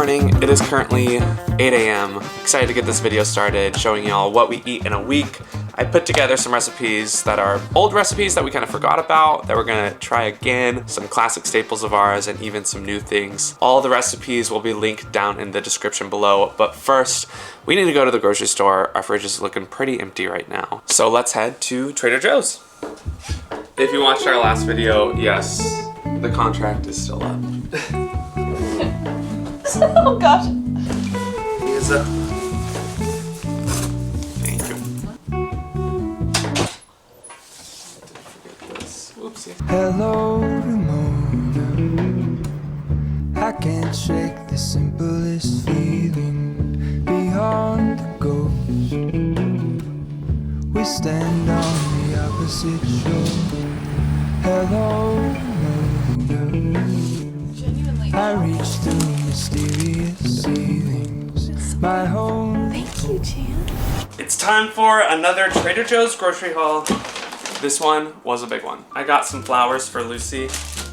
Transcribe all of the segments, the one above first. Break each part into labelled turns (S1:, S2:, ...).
S1: morning. It is currently 8 a.m. Excited to get this video started, showing y'all what we eat in a week. I put together some recipes that are old recipes that we kind of forgot about, that we're gonna try again, some classic staples of ours, and even some new things. All the recipes will be linked down in the description below, but first, we need to go to the grocery store. Our fridge is looking pretty empty right now. So let's head to Trader Joe's. If you watched our last video, yes, the contract is still up.
S2: Oh gosh.
S1: Here's a... Thank you. Forget this. Whoopsie.
S3: Hello, Ramona. I can't shake the simplest feeling beyond the ghost. We stand on the opposite shore. Hello, Ramona. I reach through mysterious ceilings. My home.
S2: Thank you, Chan.
S1: It's time for another Trader Joe's grocery haul. This one was a big one. I got some flowers for Lucy,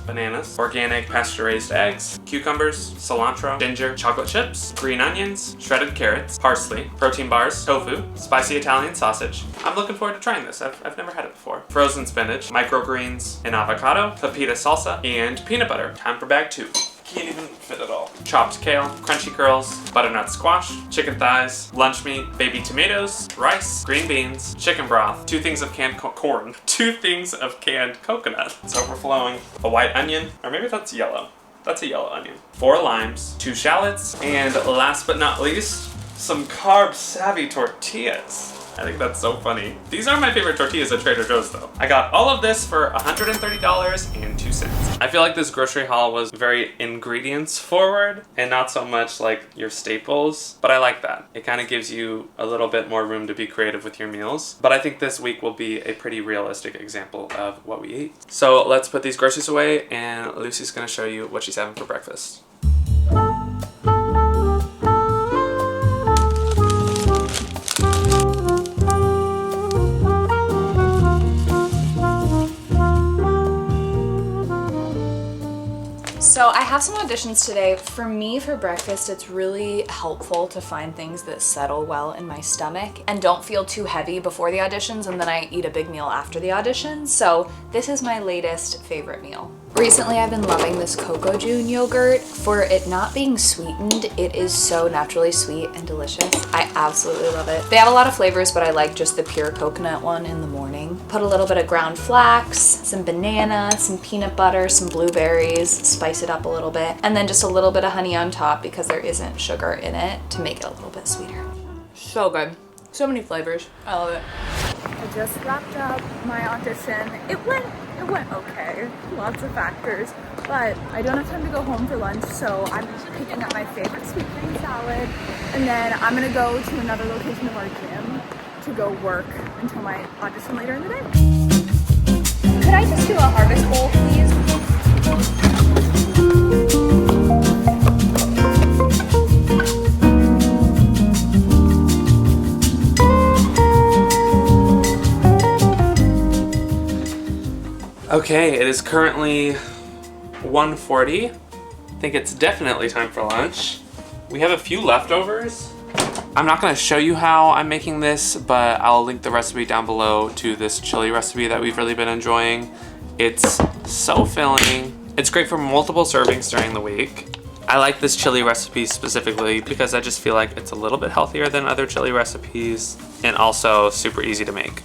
S1: bananas, organic pasture-raised eggs, cucumbers, cilantro, ginger, chocolate chips, green onions, shredded carrots, parsley, protein bars, tofu, spicy Italian sausage. I'm looking forward to trying this. I've never had it before. Frozen spinach, microgreens, an avocado, pepita salsa, and peanut butter. Time for bag 2. Can't even fit it all. Chopped kale, crunchy curls, butternut squash, chicken thighs, lunch meat, baby tomatoes, rice, green beans, chicken broth, 2 things of canned corn, 2 things of canned coconut. It's overflowing. A white onion, or maybe that's yellow. That's a yellow onion. 4 limes, 2 shallots, and last but not least, some carb-savvy tortillas. I think that's so funny. These are my favorite tortillas at Trader Joe's though. I got all of this for $130.02. I feel like this grocery haul was very ingredients forward and not so much like your staples, but I like that. It kind of gives you a little bit more room to be creative with your meals. But I think this week will be a pretty realistic example of what we eat. So let's put these groceries away and Lucy's gonna show you what she's having for breakfast.
S2: So I have some auditions today. For me, for breakfast, it's really helpful to find things that settle well in my stomach and don't feel too heavy before the auditions, and then I eat a big meal after the auditions. So this is my latest favorite meal. Recently, I've been loving this Cocoa June yogurt. For it not being sweetened, it is so naturally sweet and delicious. I absolutely love it. They have a lot of flavors, but I like just the pure coconut one in the morning. Put a little bit of ground flax, some banana, some peanut butter, some blueberries, spice it up a little bit, and then just a little bit of honey on top because there isn't sugar in it to make it a little bit sweeter. So good. So many flavors. I love it.
S4: I just wrapped up my audition. It went okay. Lots of factors, but I don't have time to go home for lunch, so I'm picking up my favorite sweet green salad, and then I'm gonna go to another location of our gym to go work until my audition later in the day.
S2: Could I just do a harvest bowl, please?
S1: Okay, it is currently 1:40. I think it's definitely time for lunch. We have a few leftovers. I'm not gonna show you how I'm making this, but I'll link the recipe down below to this chili recipe that we've really been enjoying. It's so filling. It's great for multiple servings during the week. I like this chili recipe specifically because I just feel like it's a little bit healthier than other chili recipes and also super easy to make.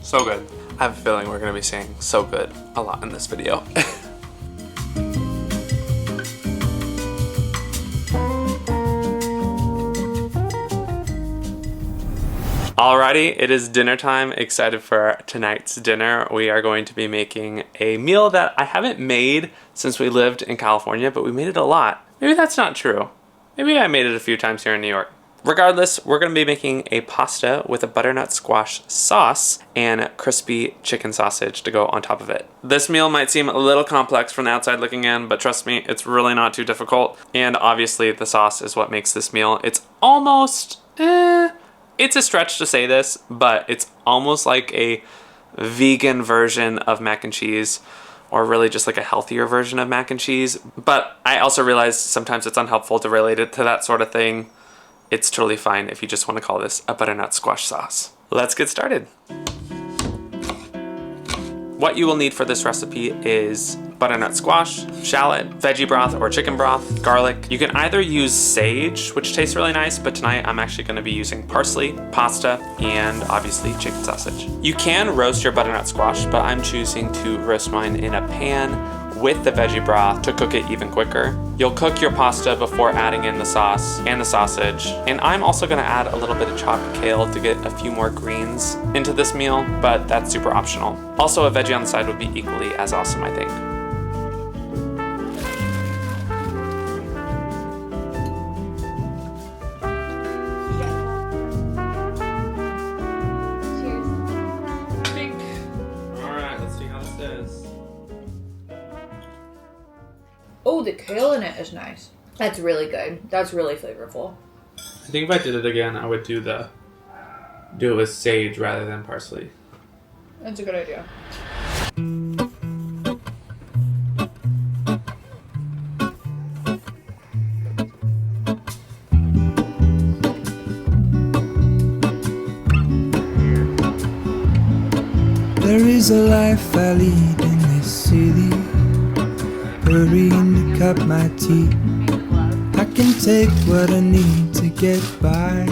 S1: So good. I have a feeling we're gonna be saying so good a lot in this video. Alrighty, it is dinner time. Excited for tonight's dinner. We are going to be making a meal that I haven't made since we lived in California, but we made it a lot. Maybe that's not true. Maybe I made it a few times here in New York. Regardless, we're going to be making a pasta with a butternut squash sauce and crispy chicken sausage to go on top of it. This meal might seem a little complex from the outside looking in, but trust me, it's really not too difficult. And obviously the sauce is what makes this meal. It's almost, it's a stretch to say this, but it's almost like a vegan version of mac and cheese, or really just like a healthier version of mac and cheese. But I also realize sometimes it's unhelpful to relate it to that sort of thing. It's totally fine if you just want to call this a butternut squash sauce. Let's get started. What you will need for this recipe is butternut squash, shallot, veggie broth or chicken broth, garlic. You can either use sage, which tastes really nice, but tonight I'm actually going to be using parsley, pasta, and obviously chicken sausage. You can roast your butternut squash, but I'm choosing to roast mine in a pan with the veggie broth to cook it even quicker. You'll cook your pasta before adding in the sauce and the sausage. And I'm also gonna add a little bit of chopped kale to get a few more greens into this meal, but that's super optional. Also, a veggie on the side would be equally as awesome, I think.
S2: Oh, the kale in it is nice. That's really good. That's really flavorful.
S1: I think if I did it again, I would do it with sage rather than parsley.
S2: That's a good idea.
S3: There is a life I lead in this city, hurrying to cut my teeth. I can take what I need to get by.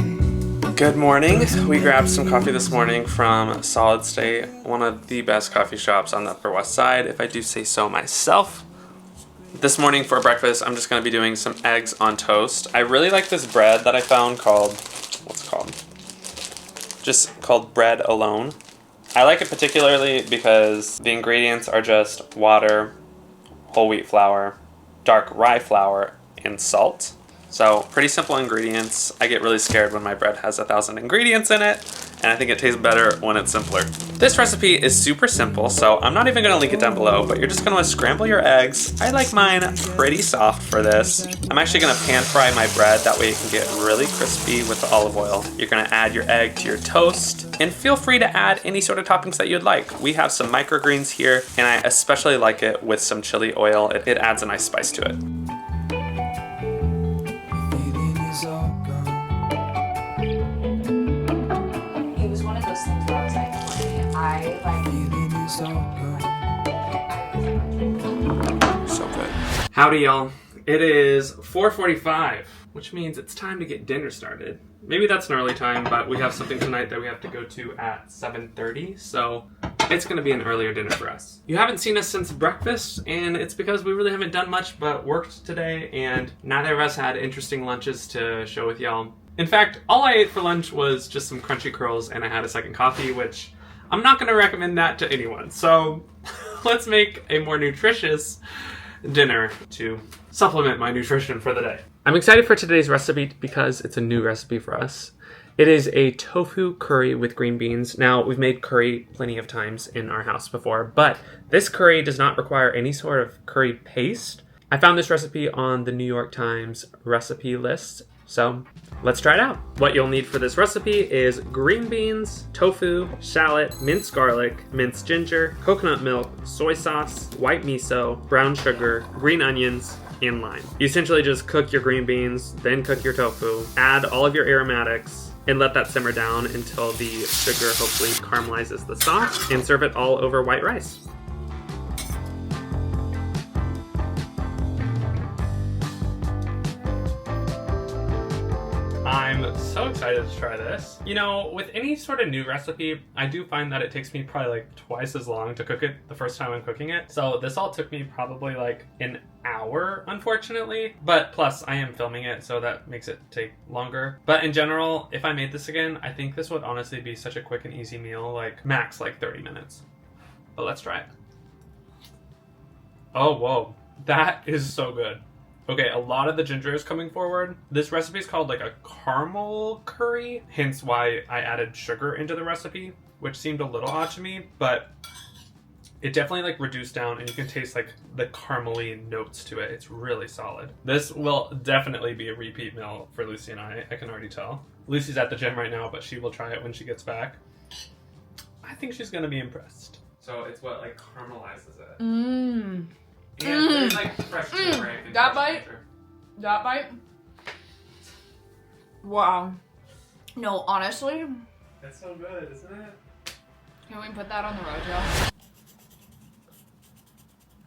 S1: Good morning. We grabbed some coffee this morning from Solid State, one of the best coffee shops on the Upper West Side, if I do say so myself. This morning for breakfast, I'm just going to be doing some eggs on toast. I really like this bread that I found called, what's it called? Just called Bread Alone. I like it particularly because the ingredients are just water, whole wheat flour, dark rye flour, and salt. So pretty simple ingredients. I get really scared when my bread has 1,000 ingredients in it, and I think it tastes better when it's simpler. This recipe is super simple, so I'm not even gonna link it down below, but you're just gonna scramble your eggs. I like mine pretty soft for this. I'm actually gonna pan fry my bread, that way it can get really crispy with the olive oil. You're gonna add your egg to your toast, and feel free to add any sort of toppings that you'd like. We have some microgreens here, and I especially like it with some chili oil. It adds a nice spice to it.
S2: It was one of those things where I was like,
S1: So good. Howdy, y'all. It is 4:45, which means it's time to get dinner started. Maybe that's an early time, but we have something tonight that we have to go to at 7:30, so it's going to be an earlier dinner for us. You haven't seen us since breakfast, and it's because we really haven't done much but worked today, and neither of us had interesting lunches to show with y'all. In fact, all I ate for lunch was just some crunchy curls, and I had a second coffee, which I'm not going to recommend that to anyone. So let's make a more nutritious dinner to supplement my nutrition for the day. I'm excited for today's recipe because it's a new recipe for us. It is a tofu curry with green beans. Now, we've made curry plenty of times in our house before, but this curry does not require any sort of curry paste. I found this recipe on the New York Times recipe list, so let's try it out. What you'll need for this recipe is green beans, tofu, shallot, minced garlic, minced ginger, coconut milk, soy sauce, white miso, brown sugar, green onions, and lime. You essentially just cook your green beans, then cook your tofu, add all of your aromatics, and let that simmer down until the sugar hopefully caramelizes the sauce, and serve it all over white rice. I'm so excited to try this. You know, with any sort of new recipe, I do find that it takes me probably like twice as long to cook it the first time I'm cooking it. So this all took me probably like an hour, unfortunately. But plus, I am filming it, so that makes it take longer. But in general, if I made this again, I think this would honestly be such a quick and easy meal, like max like 30 minutes. But let's try it. Oh, whoa. That is so good. Okay, a lot of the ginger is coming forward. This recipe is called like a caramel curry, hence why I added sugar into the recipe, which seemed a little odd to me, but it definitely like reduced down and you can taste like the caramely notes to it. It's really solid. This will definitely be a repeat meal for Lucy and I can already tell. Lucy's at the gym right now, but she will try it when she gets back. I think she's gonna be impressed. So it's what like caramelizes it.
S2: Mmm.
S1: And there's like fresh turmeric.
S2: That bite. That bite. Wow. No, honestly.
S1: It's so good, isn't it?
S2: Can we put that on the rojo?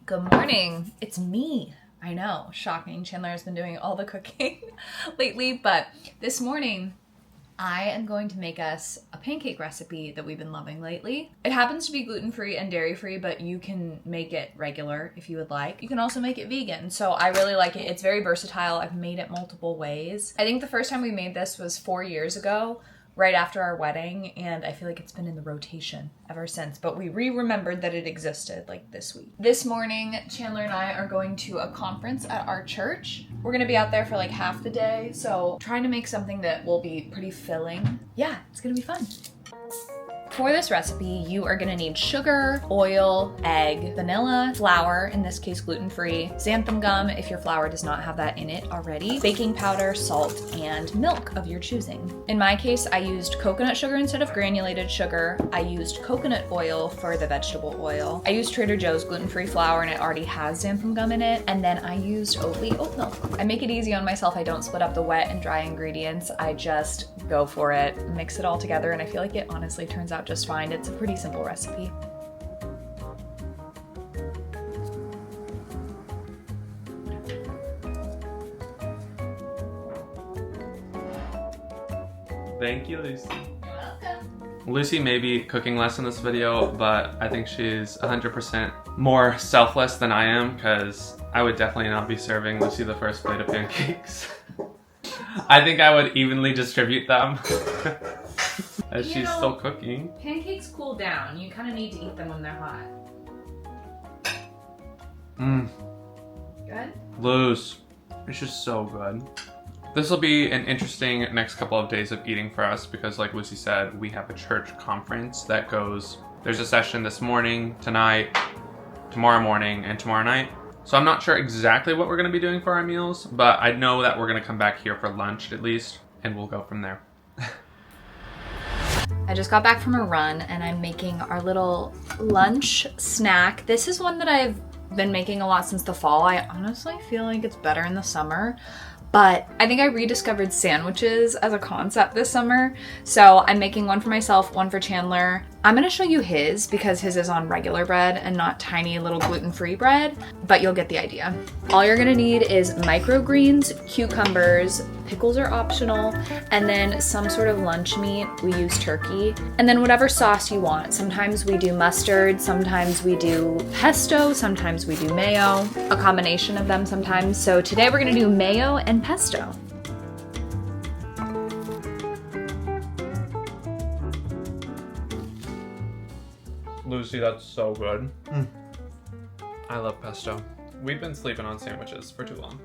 S2: Good morning. It's me. I know, shocking. Chandler has been doing all the cooking lately, but this morning I am going to make us a pancake recipe that we've been loving lately. It happens to be gluten-free and dairy-free, but you can make it regular if you would like. You can also make it vegan, so I really like it. It's very versatile. I've made it multiple ways. I think the first time we made this was 4 years ago, right after our wedding, and I feel like it's been in the rotation ever since, but we remembered that it existed like this week. This morning, Chandler and I are going to a conference at our church. We're gonna be out there for like half the day, so trying to make something that will be pretty filling. Yeah, it's gonna be fun. For this recipe, you are gonna need sugar, oil, egg, vanilla, flour, in this case gluten-free, xanthan gum if your flour does not have that in it already, baking powder, salt, and milk of your choosing. In my case, I used coconut sugar instead of granulated sugar. I used coconut oil for the vegetable oil. I used Trader Joe's gluten-free flour and it already has xanthan gum in it. And then I used Oatly oat milk. I make it easy on myself. I don't split up the wet and dry ingredients. I just go for it, mix it all together, and I feel like it honestly turns out just fine. It's a pretty simple recipe.
S1: Thank you, Lucy.
S2: You're welcome.
S1: Lucy may be cooking less in this video, but I think she's 100% more selfless than I am, because I would definitely not be serving Lucy the first plate of pancakes. I think I would evenly distribute them. As she's still cooking.
S2: Pancakes cool down. You kind of need to eat them when they're hot.
S1: Mmm.
S2: Good?
S1: Luz. It's just so good. This will be an interesting next couple of days of eating for us because like Lucy said, we have a church conference that goes, there's a session this morning, tonight, tomorrow morning, and tomorrow night. So I'm not sure exactly what we're gonna be doing for our meals, but I know that we're gonna come back here for lunch at least, and we'll go from there.
S2: I just got back from a run and I'm making our little lunch snack. This is one that I've been making a lot since the fall. I honestly feel like it's better in the summer, but I think I rediscovered sandwiches as a concept this summer. So I'm making one for myself, one for Chandler. I'm gonna show you his because his is on regular bread and not tiny little gluten-free bread, but you'll get the idea. All you're gonna need is microgreens, cucumbers, pickles are optional, and then some sort of lunch meat. We use turkey, and then whatever sauce you want. Sometimes we do mustard, sometimes we do pesto, sometimes we do mayo, a combination of them sometimes. So today we're gonna do mayo and pesto.
S1: Lucy, that's so good. I love pesto. We've been sleeping on sandwiches for too long.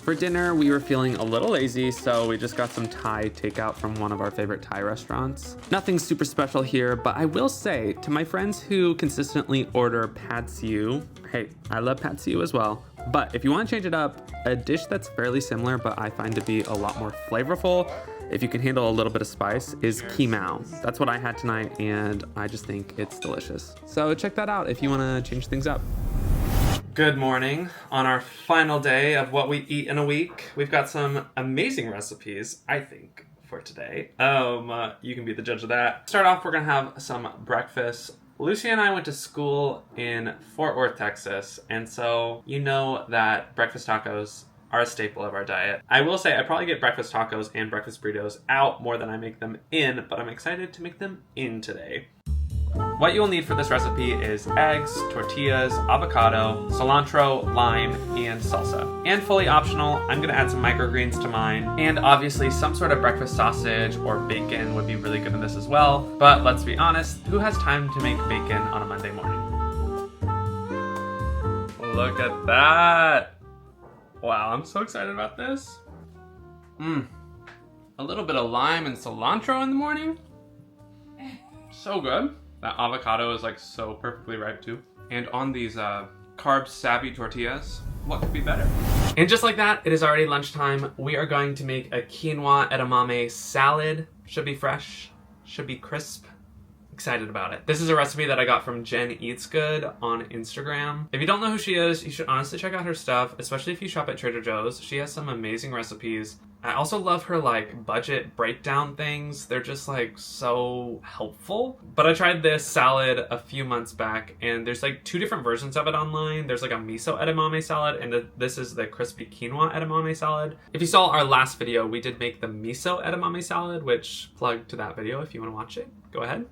S1: For dinner, we were feeling a little lazy, so we just got some Thai takeout from one of our favorite Thai restaurants. Nothing super special here, but I will say to my friends who consistently order pad siu, hey, I love pad siu as well, but if you want to change it up, a dish that's fairly similar but I find to be a lot more flavorful, if you can handle a little bit of spice, is quinoa. That's what I had tonight, and I just think it's delicious. So check that out if you want to change things up. Good morning. On our final day of what we eat in a week, we've got some amazing recipes, I think, for today. You can be the judge of that. Start off, we're gonna have some breakfast. Lucy and I went to school in Fort Worth, Texas, and so you know that breakfast tacos are a staple of our diet. I will say I probably get breakfast tacos and breakfast burritos out more than I make them in, but I'm excited to make them in today. What you'll need for this recipe is eggs, tortillas, avocado, cilantro, lime, and salsa. And fully optional, I'm gonna add some microgreens to mine. And obviously some sort of breakfast sausage or bacon would be really good in this as well. But let's be honest, who has time to make bacon on a Monday morning? Look at that. Wow, I'm so excited about this. A little bit of lime and cilantro in the morning. So good. That avocado is like so perfectly ripe too. And on these carb savvy tortillas, what could be better? And just like that, it is already lunchtime. We are going to make a quinoa edamame salad. Should be fresh, should be crisp, excited about it. This is a recipe that I got from Jen Eats Good on Instagram. If you don't know who she is, you should honestly check out her stuff, especially if you shop at Trader Joe's. She has some amazing recipes. I also love her like budget breakdown things. They're just like so helpful. But I tried this salad a few months back and there's like 2 different versions of it online. There's like a miso edamame salad and this is the crispy quinoa edamame salad. If you saw our last video, we did make the miso edamame salad, which plug to that video if you want to watch it. Go ahead.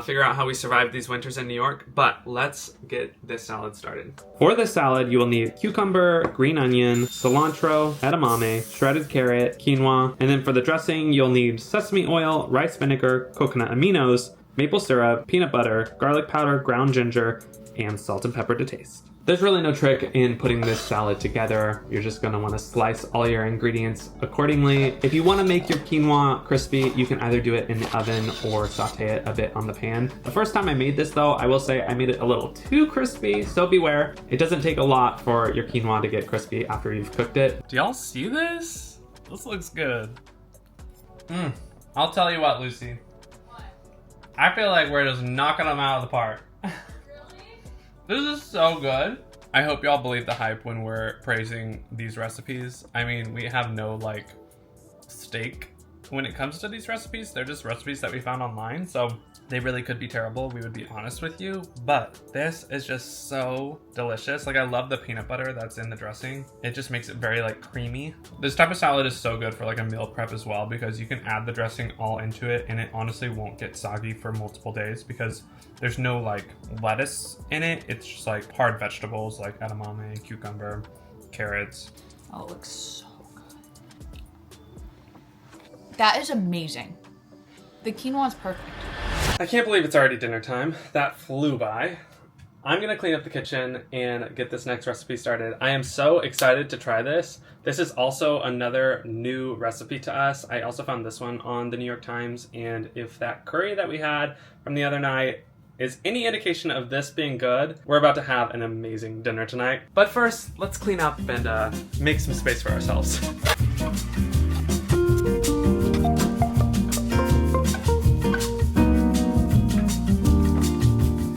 S1: Figure out how we survived these winters in New York, but let's get this salad started. For this salad, you will need cucumber, green onion, cilantro, edamame, shredded carrot, quinoa, and then for the dressing, you'll need sesame oil, rice vinegar, coconut aminos, maple syrup, peanut butter, garlic powder, ground ginger, and salt and pepper to taste. There's really no trick in putting this salad together. You're just gonna wanna slice all your ingredients accordingly. If you wanna make your quinoa crispy, you can either do it in the oven or saute it a bit on the pan. The first time I made this though, I will say I made it a little too crispy, so beware. It doesn't take a lot for your quinoa to get crispy after you've cooked it. Do y'all see this? This looks good. I'll tell you what, Lucy. What? I feel like we're just knocking them out of the park. This is so good. I hope y'all believe the hype when we're praising these recipes. I mean, we have no like stake when it comes to these recipes. They're just recipes that we found online, so they really could be terrible. We would be honest with you, but this is just so delicious. Like I love the peanut butter that's in the dressing. It just makes it very like creamy. This type of salad is so good for like a meal prep as well because you can add the dressing all into it and it honestly won't get soggy for multiple days because there's no like lettuce in it. It's just like hard vegetables like edamame, cucumber, carrots.
S2: Oh, it looks so good. That is amazing. The quinoa is perfect.
S1: I can't believe it's already dinner time. That flew by. I'm gonna clean up the kitchen and get this next recipe started. I am so excited to try this. This is also another new recipe to us. I also found this one on the New York Times, and if that curry that we had from the other night is any indication of this being good, we're about to have an amazing dinner tonight. But first, let's clean up and make some space for ourselves.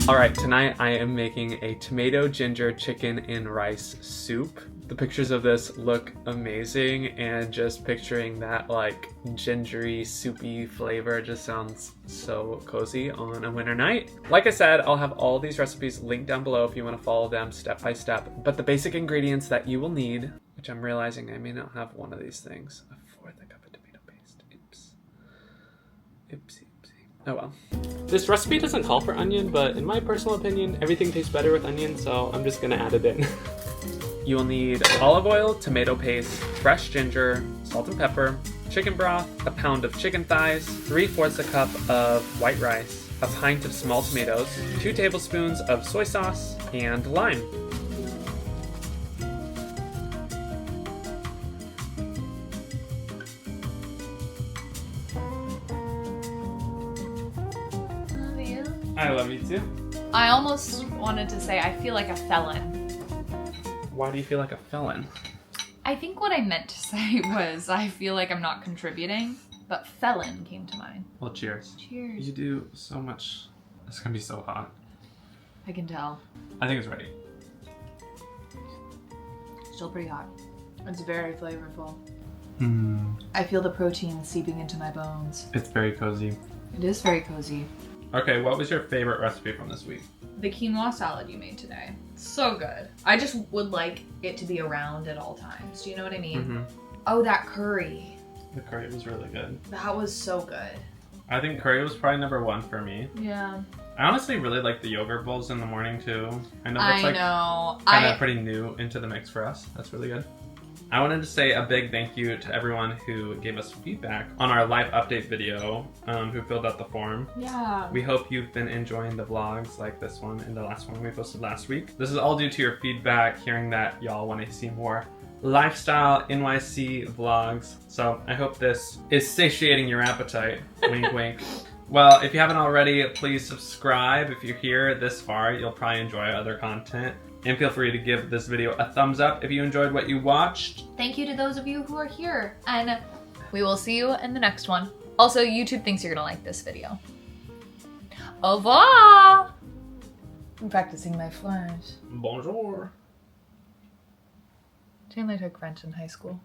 S1: All right, tonight I am making a tomato ginger chicken and rice soup. The pictures of this look amazing, and just picturing that like gingery, soupy flavor just sounds so cozy on a winter night. Like I said, I'll have all these recipes linked down below if you want to follow them step by step. But the basic ingredients that you will need, which I'm realizing I may not have one of these things, 1/4 cup of tomato paste. Oops. Oopsie. Oh well. This recipe doesn't call for onion, but in my personal opinion, everything tastes better with onion, so I'm just gonna add it in. You will need olive oil, tomato paste, fresh ginger, salt and pepper, chicken broth, a pound of chicken thighs, 3/4 cup of white rice, a pint of small tomatoes, 2 tablespoons of soy sauce, and lime. I love you too.
S2: I almost wanted to say I feel like a felon.
S1: Why do you feel like a felon?
S2: I think what I meant to say was I feel like I'm not contributing, but felon came to mind.
S1: Well, cheers.
S2: Cheers.
S1: You do so much. It's gonna be so hot.
S2: I can tell.
S1: I think it's ready.
S2: Still pretty hot. It's very flavorful.
S1: Mmm.
S2: I feel the protein seeping into my bones.
S1: It's very cozy.
S2: It is very cozy.
S1: Okay, what was your favorite recipe from this week?
S2: The quinoa salad you made today. So good. I just would like it to be around at all times. Do you know what I mean?
S1: Mm-hmm.
S2: Oh, that curry.
S1: The curry was really good.
S2: That was so good.
S1: I think curry was probably #1 for me.
S2: Yeah.
S1: I honestly really like the yogurt bowls in the morning too. I know that's
S2: know.
S1: kind of pretty new into the mix for us. That's really good. I wanted to say a big thank you to everyone who gave us feedback on our live update video, who filled out the form.
S2: Yeah.
S1: We hope you've been enjoying the vlogs like this one and the last one we posted last week. This is all due to your feedback, hearing that y'all want to see more lifestyle NYC vlogs. So I hope this is satiating your appetite. Wink, wink. Well, if you haven't already, please subscribe. If you're here this far, you'll probably enjoy other content. And feel free to give this video a thumbs up if you enjoyed what you watched.
S2: Thank you to those of you who are here, and we will see you in the next one. Also, YouTube thinks you're gonna like this video. Au revoir! I'm practicing my French.
S1: Bonjour.
S2: Chandler took French in high school.